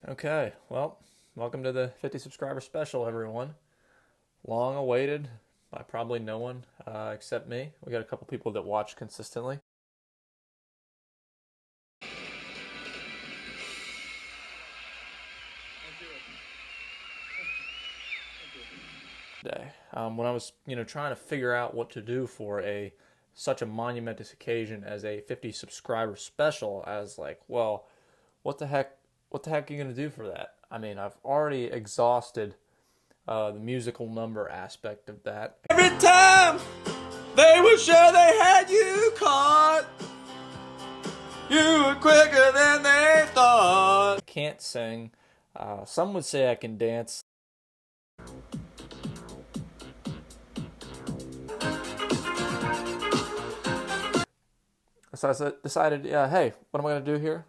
Okay, well, welcome to the 50 subscriber special, everyone. Long awaited by probably no one except me. We got a couple people that watch consistently. Today, when I was trying to figure out what to do for such a monumentous occasion as a 50 subscriber special, I was like, well, what the heck are you gonna do for that? I mean, I've already exhausted the musical number aspect of that. Every time they were sure they had you caught, you were quicker than they thought. I can't sing. Some would say I can dance. So I decided, hey, what am I going to do here?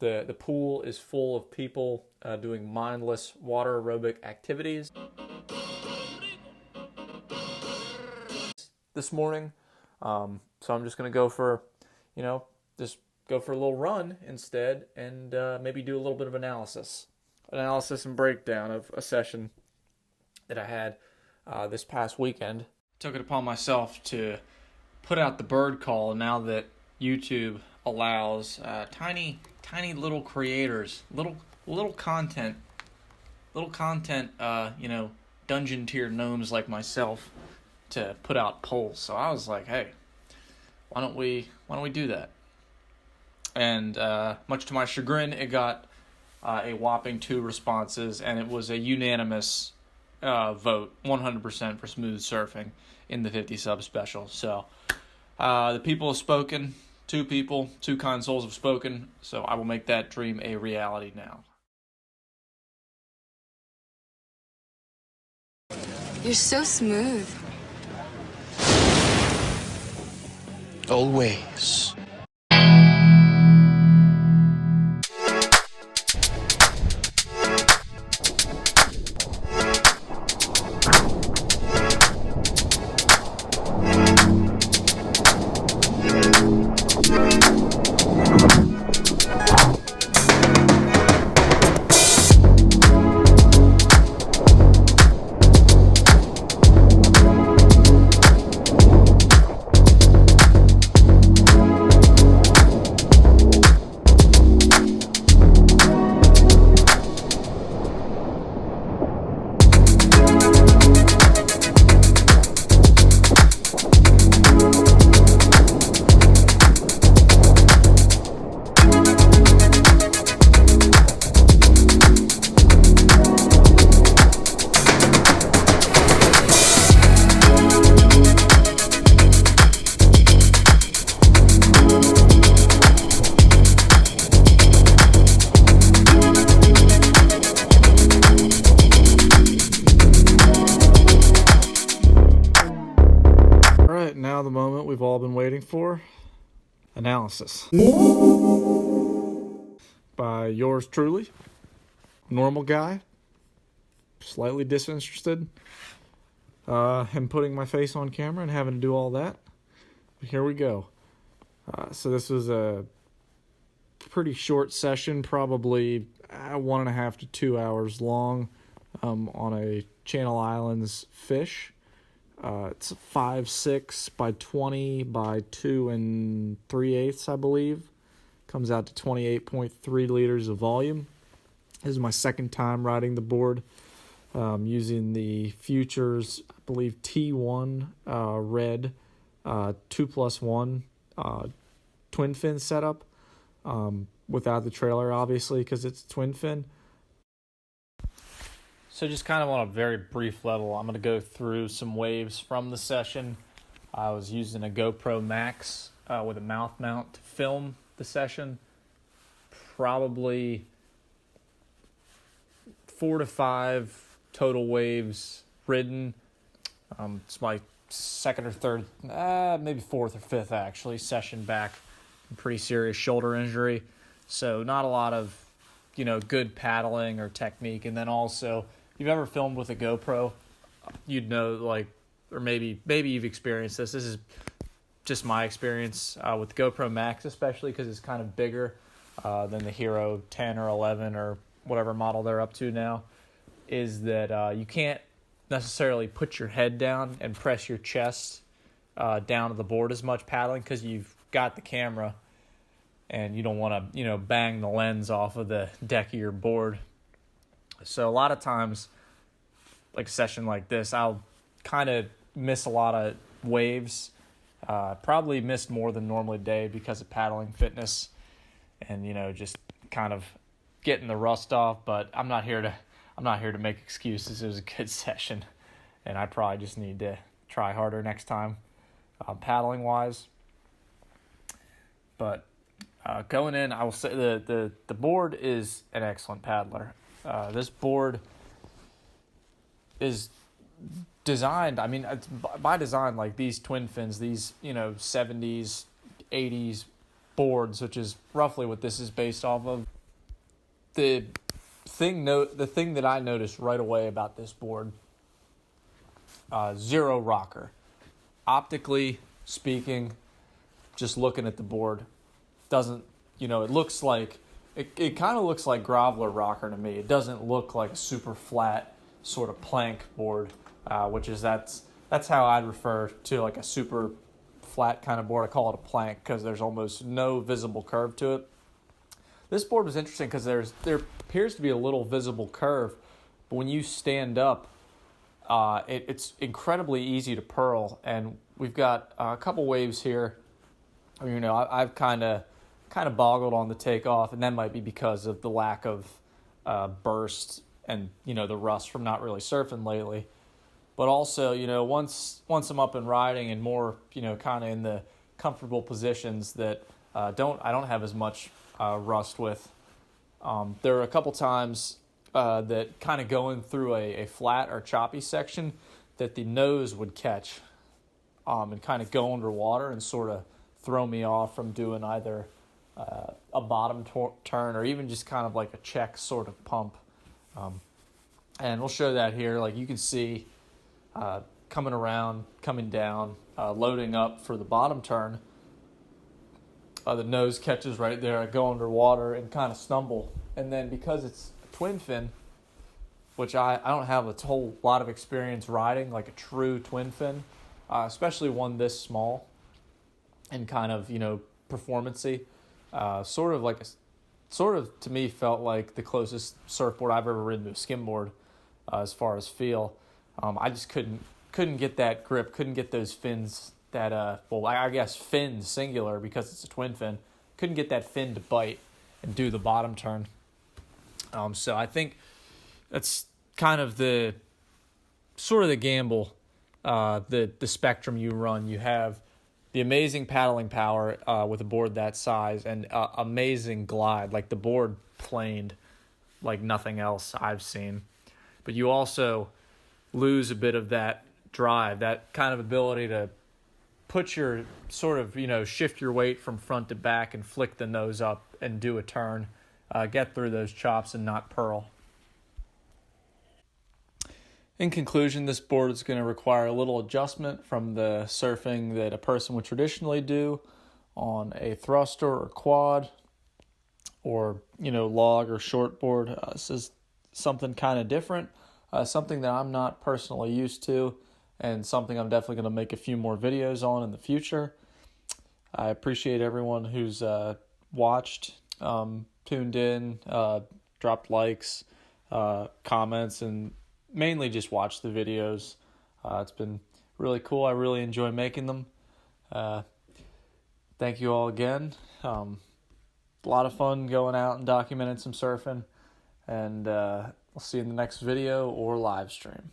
The pool is full of people doing mindless water aerobic activities. This morning, so I'm just going to go for a little run instead, and maybe do a little bit of analysis and breakdown of a session that I had this past weekend. Took it upon myself to put out the bird call now that YouTube allows tiny little creators, little content, dungeon tier gnomes like myself to put out polls. So I was like, hey, why don't we do that? And much to my chagrin, it got a whopping 2 responses, and it was a unanimous vote, 100% for smooth surfing in the 50 sub special. So the people have spoken. 2 people, 2 kind souls have spoken. So I will make that dream a reality now. You're so smooth. Always. Now the moment we've all been waiting for. Analysis. By yours truly. Normal guy. Slightly disinterested. Him putting my face on camera and having to do all that. But here we go. So this was a pretty short session, probably 1.5 to 2 hours long, on a Channel Islands fish. It's 5.6 by 20 by 2 3/8, I believe. Comes out to 28.3 liters of volume. This is my second time riding the board, using the Futures, I believe, T1 red 2+1 twin fin setup, without the trailer, obviously, because it's twin fin. So just kind of on a very brief level, I'm going to go through some waves from the session. I was using a GoPro Max with a mouth mount to film the session. Probably 4 to 5 total waves ridden. It's my second or third, maybe 4th or 5th actually, session back. Pretty serious shoulder injury. So not a lot of, good paddling or technique. And then also, if you've ever filmed with a GoPro, you'd know, or maybe you've experienced this. This is just my experience with GoPro Max, especially because it's kind of bigger. than the Hero 10 or 11 or whatever model they're up to now, is that you can't necessarily put your head down and press your chest down to the board as much paddling, because you've got the camera and you don't want to, bang the lens off of the deck of your board. So a lot of times, like a session like this, I'll kind of miss a lot of waves. Probably missed more than normally today because of paddling fitness and, just kind of getting the rust off. But I'm not here to make excuses. It was a good session, and I probably just need to try harder next time, paddling wise. But going in, I will say the board is an excellent paddler. This board is designed, it's by design, like these twin fins, these 70s 80s boards, which is roughly what this is based off of. The thing that I noticed right away about this board, zero rocker. Optically speaking, just looking at the board, doesn't, it looks like, it kind of looks like Groveler rocker to me. It doesn't look like a super flat sort of plank board, that's how I'd refer to like a super flat kind of board. I call it a plank because there's almost no visible curve to it. This board was interesting because there appears to be a little visible curve, but when you stand up, it's incredibly easy to purl. And we've got a couple waves here. I've kind of boggled on the takeoff, and that might be because of the lack of burst and the rust from not really surfing lately. But also, once I'm up and riding and more, kind of in the comfortable positions that I don't have as much rust with. There were a couple times that kind of going through a flat or choppy section that the nose would catch and kind of go underwater and sort of throw me off from doing either a bottom turn or even just kind of like a check sort of pump. And we'll show that here. Like you can see coming around, coming down, loading up for the bottom turn. The nose catches right there. I go underwater and kind of stumble. And then because it's a twin fin, which I don't have a whole lot of experience riding like a true twin fin, especially one this small and kind of, performance-y. Sort of to me felt like the closest surfboard I've ever ridden to a skimboard as far as feel. I just couldn't get that grip, couldn't get those fins that, I guess fins singular because it's a twin fin, couldn't get that fin to bite and do the bottom turn. So I think that's kind of the gamble, the spectrum you run. You have the amazing paddling power with a board that size and amazing glide, like the board planed like nothing else I've seen. But you also lose a bit of that drive, that kind of ability to put your sort of, shift your weight from front to back and flick the nose up and do a turn, get through those chops and not purl. In conclusion, this board is going to require a little adjustment from the surfing that a person would traditionally do on a thruster or quad or, log or shortboard. This is something kind of different, something that I'm not personally used to, and something I'm definitely going to make a few more videos on in the future. I appreciate everyone who's watched, tuned in, dropped likes, comments, and mainly just watched the videos. It's been really cool. I really enjoy making them. Thank you all again. A lot of fun going out and documenting some surfing, and we'll see you in the next video or live stream.